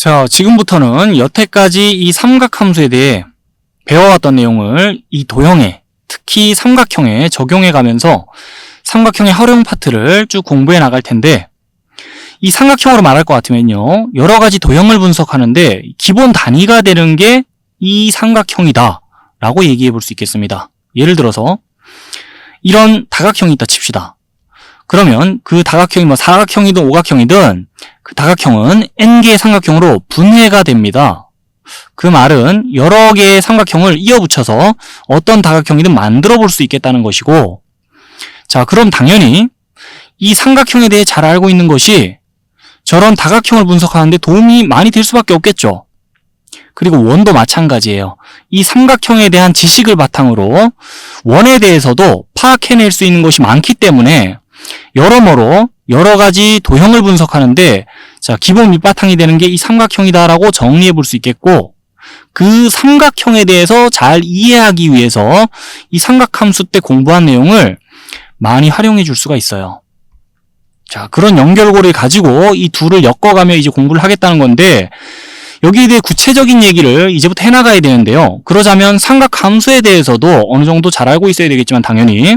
자, 지금부터는 여태까지 이 삼각함수에 대해 배워왔던 내용을 이 도형에, 특히 삼각형에 적용해 가면서 삼각형의 활용 파트를 쭉 공부해 나갈 텐데, 이 삼각형으로 말할 것 같으면요, 여러 가지 도형을 분석하는데 기본 단위가 되는 게 이 삼각형이다 라고 얘기해 볼 수 있겠습니다. 예를 들어서 이런 다각형이 있다 칩시다. 그러면 그 다각형이 사각형이든 오각형이든 그 다각형은 n개의 삼각형으로 분해가 됩니다. 그 말은 여러 개의 삼각형을 이어붙여서 어떤 다각형이든 만들어 볼 수 있겠다는 것이고, 자, 그럼 당연히 이 삼각형에 대해 잘 알고 있는 것이 저런 다각형을 분석하는데 도움이 많이 될 수밖에 없겠죠. 그리고 원도 마찬가지예요. 이 삼각형에 대한 지식을 바탕으로 원에 대해서도 파악해낼 수 있는 것이 많기 때문에 여러모로 여러 가지 도형을 분석하는데, 자, 기본 밑바탕이 되는 게 이 삼각형이다라고 정리해 볼 수 있겠고, 그 삼각형에 대해서 잘 이해하기 위해서 이 삼각함수 때 공부한 내용을 많이 활용해 줄 수가 있어요. 자, 그런 연결고리를 가지고 이 둘을 엮어가며 이제 공부를 하겠다는 건데, 여기에 대해 구체적인 얘기를 이제부터 해나가야 되는데요. 그러자면 삼각함수에 대해서도 어느 정도 잘 알고 있어야 되겠지만 당연히,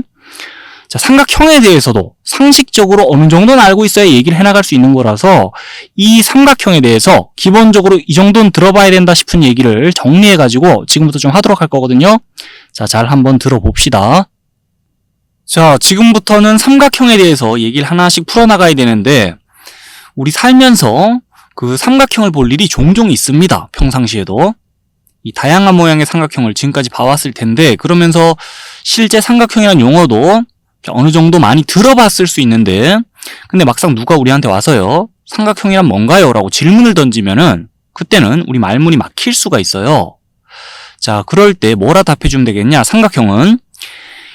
자, 삼각형에 대해서도 상식적으로 어느 정도는 알고 있어야 얘기를 해나갈 수 있는 거라서 이 삼각형에 대해서 기본적으로 이 정도는 들어봐야 된다 싶은 얘기를 정리해가지고 지금부터 좀 하도록 할 거거든요. 자, 잘 한번 들어봅시다. 자, 지금부터는 삼각형에 대해서 얘기를 하나씩 풀어나가야 되는데, 우리 살면서 그 삼각형을 볼 일이 종종 있습니다. 평상시에도. 이 다양한 모양의 삼각형을 지금까지 봐왔을 텐데, 그러면서 실제 삼각형이라는 용어도 어느 정도 많이 들어봤을 수 있는데, 근데 막상 누가 우리한테 와서요, 삼각형이란 뭔가요? 라고 질문을 던지면은 그때는 우리 말문이 막힐 수가 있어요. 자, 그럴 때 뭐라 답해주면 되겠냐? 삼각형은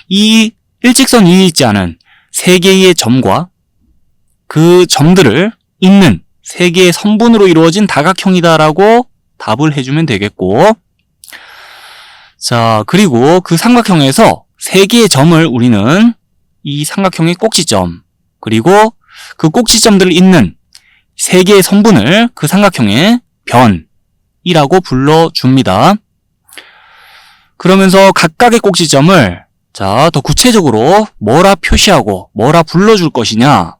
이 일직선 위에 있지 않은 세 개의 점과 그 점들을 잇는 세 개의 선분으로 이루어진 다각형이다라고 답을 해주면 되겠고, 자, 그리고 그 삼각형에서 세 개의 점을 우리는 이 삼각형의 꼭지점, 그리고 그 꼭지점들을 잇는 세 개의 선분을 그 삼각형의 변이라고 불러줍니다. 그러면서 각각의 꼭지점을, 자, 더 구체적으로 뭐라 표시하고 뭐라 불러줄 것이냐,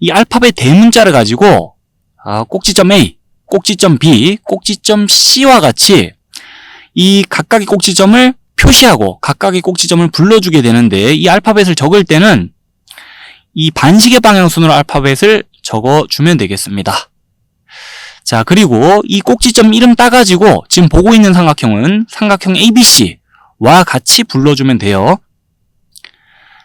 이 알파벳 대문자를 가지고 꼭지점 A, 꼭지점 B, 꼭지점 C와 같이 이 각각의 꼭지점을 표시하고 각각의 꼭지점을 불러주게 되는데, 이 알파벳을 적을 때는 이 반시계 방향순으로 알파벳을 적어주면 되겠습니다. 자, 그리고 이 꼭지점 이름 따가지고 지금 보고 있는 삼각형은 삼각형 ABC와 같이 불러주면 돼요.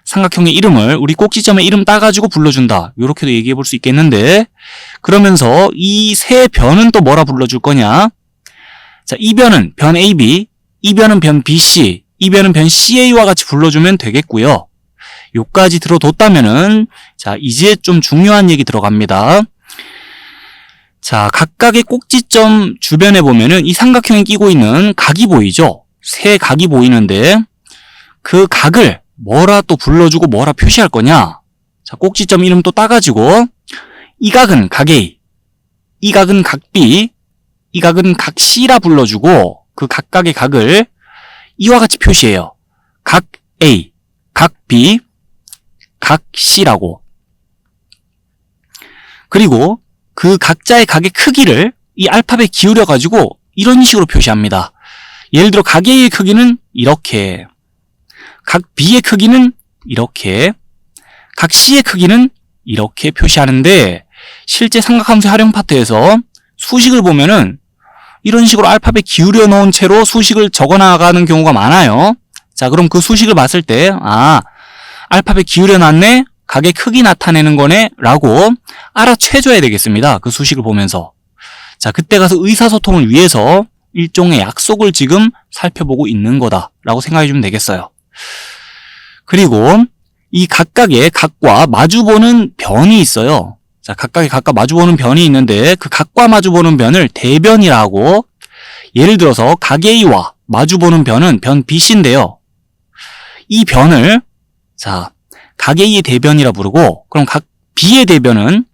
삼각형의 이름을 우리 꼭지점의 이름 따가지고 불러준다, 이렇게도 얘기해 볼 수 있겠는데, 그러면서 이 세 변은 또 뭐라 불러줄 거냐? 자, 이 변은 변 AB, 이 변은 변 BC, 이 변은 변 CA와 같이 불러주면 되겠고요. 요까지 들어뒀다면은, 자, 이제 좀 중요한 얘기 들어갑니다. 자, 각각의 꼭지점 주변에 보면은 이 삼각형이 끼고 있는 각이 보이죠? 세 각이 보이는데, 그 각을 뭐라 또 불러주고 뭐라 표시할 거냐? 자, 꼭지점 이름 또 따가지고, 이 각은 각 A, 이 각은 각 B, 이 각은 각 C라 불러주고, 그 각각의 각을 이와 같이 표시해요. 각 A, 각 B, 각 C라고. 그리고 그 각자의 각의 크기를 이 알파벳 기울여가지고 이런 식으로 표시합니다. 예를 들어 각 A의 크기는 이렇게, 각 B의 크기는 이렇게, 각 C의 크기는 이렇게 표시하는데, 실제 삼각함수 활용 파트에서 수식을 보면은 이런 식으로 알파벳 기울여 놓은 채로 수식을 적어 나가는 경우가 많아요. 자, 그럼 그 수식을 봤을 때, 알파벳 기울여 놨네, 각의 크기 나타내는 거네 라고 알아채줘야 되겠습니다. 그 수식을 보면서. 자, 그때 가서 의사소통을 위해서 일종의 약속을 지금 살펴보고 있는 거다 라고 생각해 주면 되겠어요. 그리고 이 각각의 각과 마주보는 변이 있어요. 자, 각각의 각과 마주보는 변이 있는데, 그 각과 마주보는 변을 대변이라고, 예를 들어서 각 A와 마주보는 변은 변 BC인데요. 이 변을, 자, 각 A의 대변이라 부르고, 그럼 각 B의 대변은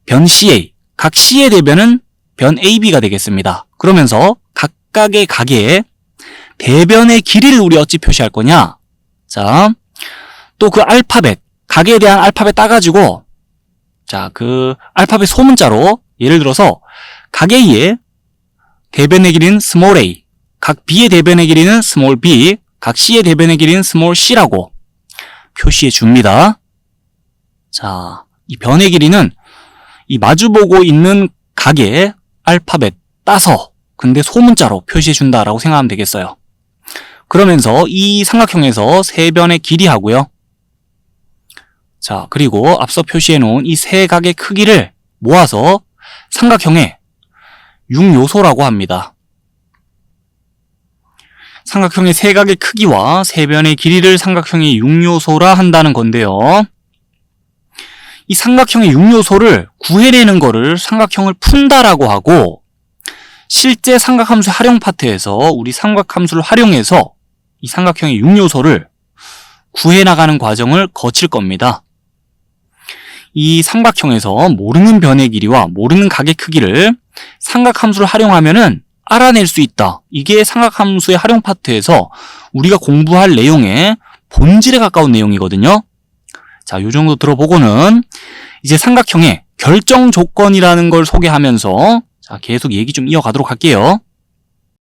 변 CA, 각 C의 대변은 변 AB가 되겠습니다. 그러면서 각각의 각의 대변의 길이를 우리 어찌 표시할 거냐? 자, 또 그 알파벳, 각에 대한 알파벳 따가지고, 자, 그 알파벳 소문자로, 예를 들어서, 각 A의 대변의 길이는 스몰 a, 각 B의 대변의 길이는 스몰 b, 각 C의 대변의 길이는 스몰 c라고 표시해 줍니다. 자, 이 변의 길이는 이 마주보고 있는 각의 알파벳 따서, 근데 소문자로 표시해 준다라고 생각하면 되겠어요. 그러면서 이 삼각형에서 세 변의 길이 하고요. 자, 그리고 앞서 표시해 놓은 이 세 각의 크기를 모아서 삼각형의 6요소라고 합니다. 삼각형의 세 각의 크기와 세 변의 길이를 삼각형의 6요소라 한다는 건데요. 이 삼각형의 6요소를 구해내는 거를 삼각형을 푼다라고 하고, 실제 삼각함수 활용 파트에서 우리 삼각함수를 활용해서 이 삼각형의 6요소를 구해나가는 과정을 거칠 겁니다. 이 삼각형에서 모르는 변의 길이와 모르는 각의 크기를 삼각함수를 활용하면은 알아낼 수 있다. 이게 삼각함수의 활용 파트에서 우리가 공부할 내용의 본질에 가까운 내용이거든요. 자, 요 정도 들어보고는 이제 삼각형의 결정 조건이라는 걸 소개하면서 자, 계속 얘기 좀 이어가도록 할게요.